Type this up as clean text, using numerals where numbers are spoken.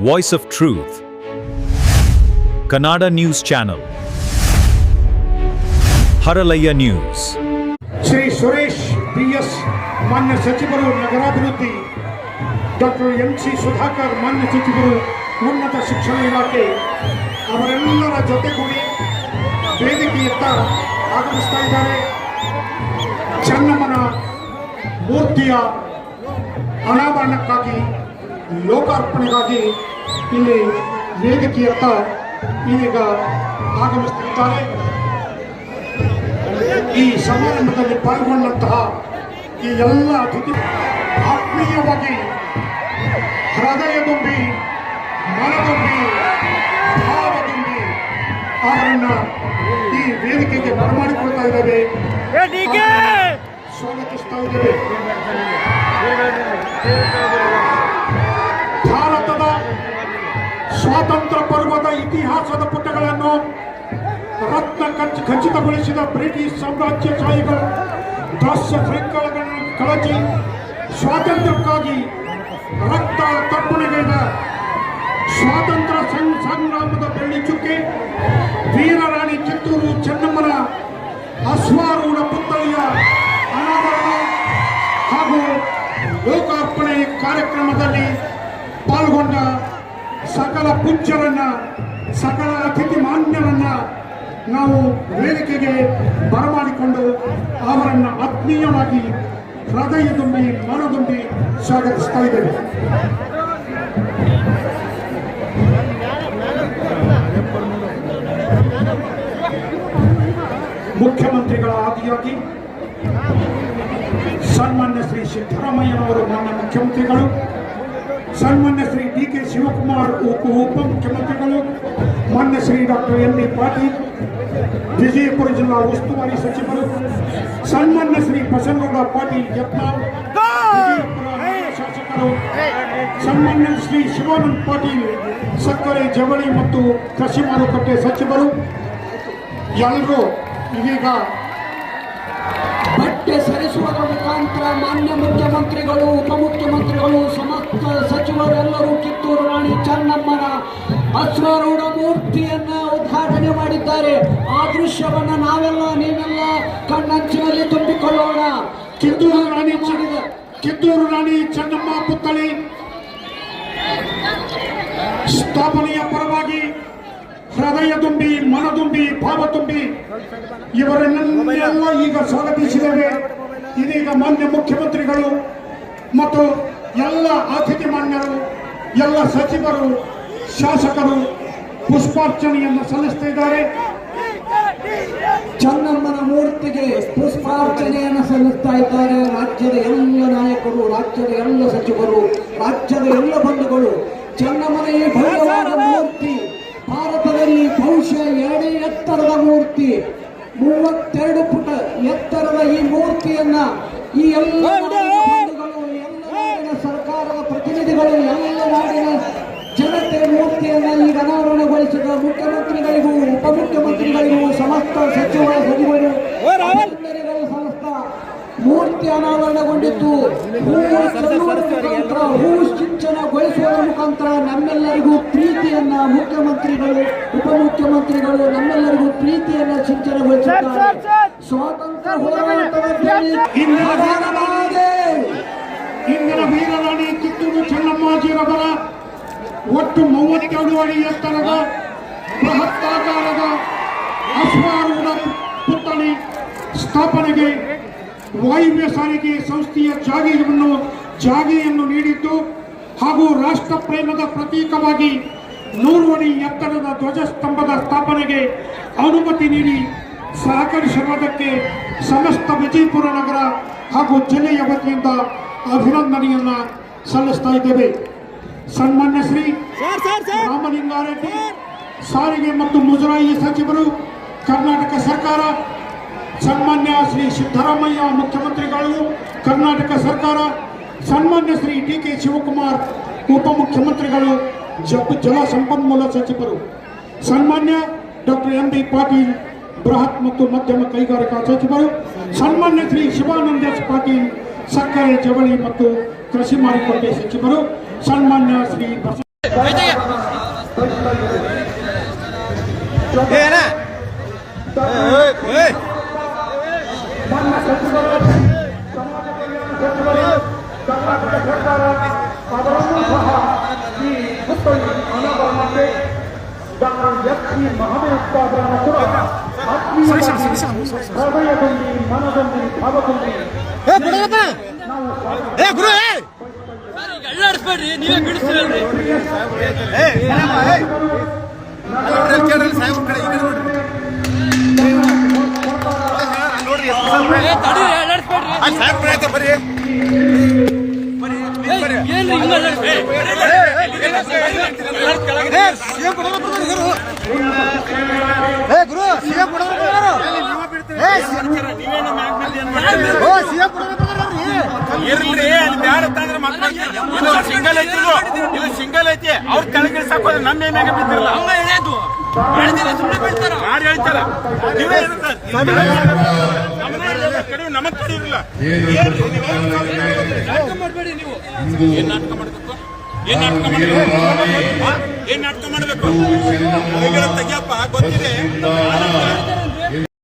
Voice of truth, Kannada news channel, Haralayya news. Shri Suresh PS ಮಾನ್ಯ ಸಚಿವರು ನಗರಾಭಿವೃದ್ಧಿ, ಡಾಕ್ಟರ್ MC ಸುಧಾಕರ್ ಮಾನ್ಯ ಸಚಿವರು ಉನ್ನತ ಶಿಕ್ಷಣ ಇಲಾಖೆ ಅವರೆಲ್ಲರ ಜೊತೆಗೂಡಿ ವೇದಿಕೆಯತ್ತ ಆಗಮಿಸ್ತಾ ಇದ್ದಾರೆ. ಚೆನ್ನಮ್ಮನ ಮೂರ್ತಿಯ ಅನಾವರಣಕ್ಕಾಗಿ, ಲೋಕಾರ್ಪಣೆಗಾಗಿ ಇಲ್ಲಿ ವೇದಿಕೆಯತ್ತ ಇದೀಗ ಆಗಮಿಸುತ್ತಿದ್ದಾರೆ. ಈ ಸಮಾರಂಭದಲ್ಲಿ ಪಾಲ್ಗೊಂಡಂತಹ ಈ ಎಲ್ಲ ಅತಿಥಿ ಆತ್ಮೀಯವಾಗಿ ಹೃದಯ ತುಂಬಿ, ಮನದುಂಬಿ, ಭಾವ ತುಂಬಿ ಅವರನ್ನ ಈ ವೇದಿಕೆಗೆ ಬರಮಾಡಿಕೊಳ್ತಾ ಇದ್ದೇವೆ, ಸ್ವಾಗತಿಸ್ತಾ ಇದ್ದೇವೆ. ಭಾರತದ ಸ್ವಾತಂತ್ರ್ಯ ಪರ್ವದ ಇತಿಹಾಸದ ಪುಟಗಳನ್ನು ರತ್ನ ಖಚಿತಗೊಳಿಸಿದ ಬ್ರಿಟಿಷ್ ಸಾಮ್ರಾಜ್ಯಶಾಹಿಗಳು ದಾಸ್ಯ ಶೃಂಖಲೆಗಳನ್ನು ಕಳಚಿ ಸ್ವಾತಂತ್ರ್ಯಕ್ಕಾಗಿ ರಕ್ತ ತರ್ಪಣೆಗೈದ ಸ್ವಾತಂತ್ರ್ಯ ಸಂಗ್ರಾಮದ ಬೆಳ್ಳಿ ಚುಕ್ಕೆ ವೀರರಾಣಿ ಕಿತ್ತೂರು ಚೆನ್ನಮ್ಮನ ಅಶ್ವಾರೂಢ ಪುತ್ಥಳಿಯ ಅನಾವರಣ ಹಾಗೂ ಲೋಕಾರ್ಪಣೆ ಕಾರ್ಯಕ್ರಮದಲ್ಲಿ ಪಾಲ್ಗೊಂಡ ಸಕಲ ಪೂಜ್ಯರನ್ನ, ಸಕಲ ಅತಿಥಿ ಮಾನ್ಯರನ್ನ ನಾವು ವೇದಿಕೆಗೆ ಬರಮಾಡಿಕೊಂಡು ಅವರನ್ನು ಆತ್ಮೀಯವಾಗಿ ಹೃದಯ ತುಂಬಿ, ಮನದುಂಬಿ ಸ್ವಾಗತಿಸ್ತಾ ಇದ್ದೇವೆ. ಮುಖ್ಯಮಂತ್ರಿಗಳ ಆದಿಯಾಗಿ ಸನ್ಮಾನ್ಯ ಶ್ರೀ ಸಿದ್ದರಾಮಯ್ಯನವರು ಮಾನ್ಯ ಮುಖ್ಯಮಂತ್ರಿಗಳು, ಸನ್ಮಾನ್ಯ ಶ್ರೀ DK ಶಿವಕುಮಾರ್ ಉಪಮುಖ್ಯಮಂತ್ರಿಗಳು, ಮಾನ್ಯ ಶ್ರೀ ಡಾಕ್ಟರ್ MB ಪಾಟೀಲ್ ವಿಜಯಪುರ ಜಿಲ್ಲಾ ಉಸ್ತುವಾರಿ ಸಚಿವರು, ಸನ್ಮಾನ್ಯ ಶ್ರೀ ಬಸನಗೌಡ ಪಾಟೀಲ್ ಯತ್ನಾಳ್ ಶಾಸಕರು, ಸನ್ಮಾನ್ಯ ಶ್ರೀ ಶಿವಾನಂದ ಪಾಟೀಲ್ ಸಕ್ಕರೆ, ಜವಳಿ ಮತ್ತು ಕೃಷಿ ಮಾರುಕಟ್ಟೆ ಸಚಿವರು ಎಲ್ಲರೂ ಇದೀಗ ಬಟ್ಟೆ ಸರಿಸುವುದರ ಮುಖಾಂತರ ಮಾನ್ಯ ಮುಖ್ಯಮಂತ್ರಿಗಳು, ಉಪಮುಖ್ಯಮಂತ್ರಿಗಳು, ಸಮಸ್ತ ಸಚಿವರೆಲ್ಲರೂ ಕಿತ್ತೂರು ರಾಣಿ ಚೆನ್ನಮ್ಮನ ಅಶ್ವಾರೂಢ ಮೂರ್ತಿಯನ್ನ ಉದ್ಘಾಟನೆ ಮಾಡಿದ್ದಾರೆ. ಆ ದೃಶ್ಯವನ್ನ ನಾವೆಲ್ಲ, ನೀವೆಲ್ಲ ಕಣ್ಣಂಚಿನಲ್ಲಿ ತುಂಬಿಕೊಳ್ಳೋಣ. ಕಿತ್ತೂರು ರಾಣಿ ಚೆನ್ನಮ್ಮ ಪುತ್ಥಳಿ ಸ್ಥಾಪನೆಯ ಪರವಾಗಿ ಹೃದಯ ತುಂಬಿ, ಮನದುಂಬಿ, ಭಾವ ತುಂಬಿ ಇವರನ್ನೆಲ್ಲ ಈಗ ಸ್ವಾಗತಿಸಿದ್ದೇವೆ. ಇದೀಗ ಮಾನ್ಯ ಮುಖ್ಯಮಂತ್ರಿಗಳು ಮತ್ತು ಎಲ್ಲ ಅತಿಥಿ ಮಾನ್ಯರು, ಎಲ್ಲ ಸಚಿವರು, ಶಾಸಕರು ಪುಷ್ಪಾರ್ಚನೆಯನ್ನು ಸಲ್ಲಿಸ್ತಾ ಇದ್ದಾರೆ. ಚೆನ್ನಮ್ಮನ ಮೂರ್ತಿಗೆ ಪುಷ್ಪಾರ್ಚನೆಯನ್ನು ಸಲ್ಲಿಸ್ತಾ ಇದ್ದಾರೆ. ರಾಜ್ಯದ ಎಲ್ಲ ನಾಯಕರು, ರಾಜ್ಯದ ಎಲ್ಲ ಸಚಿವರು, ರಾಜ್ಯದ ಎಲ್ಲ ಬಂಧುಗಳು ಚೆನ್ನಮ್ಮನ ಈ ಭವ್ಯವಾದ ಮೂರ್ತಿ ಭಾರತದಲ್ಲಿ ಬಹುಶಃ ಎರಡೇ ಎತ್ತರದ ಮೂರ್ತಿ, 32 ಫುಟ್ ಎತ್ತರದ ಈ ಮೂರ್ತಿಯನ್ನ ಈ ಎಲ್ಲ ಬಂಧುಗಳು, ಎಲ್ಲ ನಾಡಿನ ಸರ್ಕಾರದ ಪ್ರತಿನಿಧಿಗಳು, ಎಲ್ಲ ನಾಡಿನ ಜನತೆ ಮೂರ್ತಿಯನ್ನ ಈಗ ಅನಾವರಣಗೊಳಿಸಿದ ಮುಖ್ಯಮಂತ್ರಿಗಳಿಗೂ, ಉಪಮುಖ್ಯಮಂತ್ರಿಗಳಿಗೂ, ಸಮಸ್ತ ಸಚಿವರು ಎಲ್ಲರಿಗೂ ಸಮಸ್ತ ಮೂರ್ತಿ ಅನಾವರಣಗೊಂಡಿದ್ದು ಹೂ ಸಿಂಚನಗೊಳಿಸುವ ಮುಖಾಂತರ ನಮ್ಮೆಲ್ಲರಿಗೂ ಪ್ರೀತಿಯನ್ನ ಮುಖ್ಯಮಂತ್ರಿಗಳು, ಉಪಮುಖ್ಯಮಂತ್ರಿಗಳು ನಮ್ಮೆಲ್ಲರಿಗೂ ಪ್ರೀತಿಯನ್ನ ಸಿಂಚನಗೊಳಿಸುತ್ತಾರೆ. ಸ್ವಾತಂತ್ರ್ಯ ಹೋರಾಟದ ಇಂದಿನ ವೀರರಾಣಿ ಕಿತ್ತೂರು ಚೆನ್ನಮ್ಮಾಜಿರವರ ಒಟ್ಟು 32 ಅಡಿ ಎತ್ತರದ ಬೃಹತ್ತಾಕಾರದ ಅಶ್ವಾರೂಢ ಪುತ್ಥಳಿ ಸ್ಥಾಪನೆಗೆ ವಾಯುವ್ಯ ಸಾರಿಗೆ ಸಂಸ್ಥೆಯ ಜಾಗೆಯನ್ನು ನೀಡಿದ್ದು ಹಾಗೂ ರಾಷ್ಟ್ರ ಪ್ರೇಮದ ಪ್ರತೀಕವಾಗಿ 100 ಅಡಿ ಎತ್ತರದ ಧ್ವಜಸ್ತಂಭದ ಸ್ಥಾಪನೆಗೆ ಅನುಮತಿ ನೀಡಿ ಸಹಕರಿಸಿರುವುದಕ್ಕೆ ಸಮಸ್ತ ವಿಜಯಪುರ ನಗರ ಹಾಗೂ ಜಿಲ್ಲೆಯ ವತಿಯಿಂದ ಅಭಿನಂದನೆಯನ್ನ ಸಲ್ಲಿಸ್ತಾ ಇದ್ದೇವೆ. ಸನ್ಮಾನ್ಯ ಶ್ರೀ ರಾಮಲಿಂಗಾರೆಡ್ಡಿ ಸಾರಿಗೆ ಮತ್ತು ಮುಜರಾಯಿ ಸಚಿವರು, ಕರ್ನಾಟಕ ಸರ್ಕಾರ, ಸನ್ಮಾನ್ಯ ಶ್ರೀ ಸಿದ್ದರಾಮಯ್ಯ ಮುಖ್ಯಮಂತ್ರಿಗಳು, ಕರ್ನಾಟಕ ಸರ್ಕಾರ, ಸನ್ಮಾನ್ಯ ಶ್ರೀ DK ಶಿವಕುಮಾರ್ ಉಪಮುಖ್ಯಮಂತ್ರಿಗಳು, ಜಲ ಸಂಪನ್ಮೂಲ ಸಚಿವರು, ಸನ್ಮಾನ್ಯ ಡಾಕ್ಟರ್ MB ಪಾಟೀಲ್ ಬೃಹತ್ ಮತ್ತು ಮಧ್ಯಮ ಕೈಗಾರಿಕಾ ಸಚಿವರು, ಸನ್ಮಾನ್ಯ ಶ್ರೀ ಶಿವಾನಂದ ಪಾಟೀಲ್ ಸಕ್ಕರೆ, ಜವಳಿ ಮತ್ತು ಕೃಷಿ ಮಾರುಕಟ್ಟೆ ಸಚಿವರು, ಸನ್ಮಾನ್ಯ ಶ್ರೀ ಮಾನ್ಯ ಸಚಿವರು, ಸಮಾಜ ಕಲ್ಯಾಣ ಸಚಿವರು, ಕರ್ನಾಟಕ ಸರ್ಕಾರ ಅವರನ್ನೂ ಸಹ ಈ ಹುಬ್ಬಳ್ಳಿ ಅನಾವರಣಕ್ಕೆ ಡಾಕ್ಟರ್ ಎಸ್.ಸಿ. ಮಹಾದೇವಪ್ಪರನ್ನು ಕೂಡ ಆತ್ಮೀಯವಾಗಿ ಹೃದಯದಲ್ಲಿ, ಮನದಲ್ಲಿ, ಭಾವದಲ್ಲಿ ಅಲ್ಲಾಡಿಸ್ಬೇಡ್ರಿ, ನೀವೇ ಬಿಡಿಸ್ತೀರಲ್ರಿ. ಸಿಂಗಲ್ ಐತಿ ಅವ್ರ ಕೆಳಗೆ ಸಾಕೋದು ನಮ್ಮ ಮ್ಯಾಗ ಬಿದ್ದಿರಲ್ಲ. ಯಾರು ಹೇಳ್ತಾರ? ನೀವೇ ನಮಗ್ ಕಡಿಯಿಲ್ಲ. ನಾಟಕ ಮಾಡ್ಬೇಡಿ ನೀವು. ಏನ್ ನಾಟಕ ಮಾಡ್ಬೇಕು? ಏನ್ ನಾಟಕ ಮಾಡ್ಬೇಕು? ಏನ್ ನಾಟಕ ಮಾಡ್ಬೇಕು? ತೆಗಿಯಪ್ಪ, ಗೊತ್ತಿದೆ.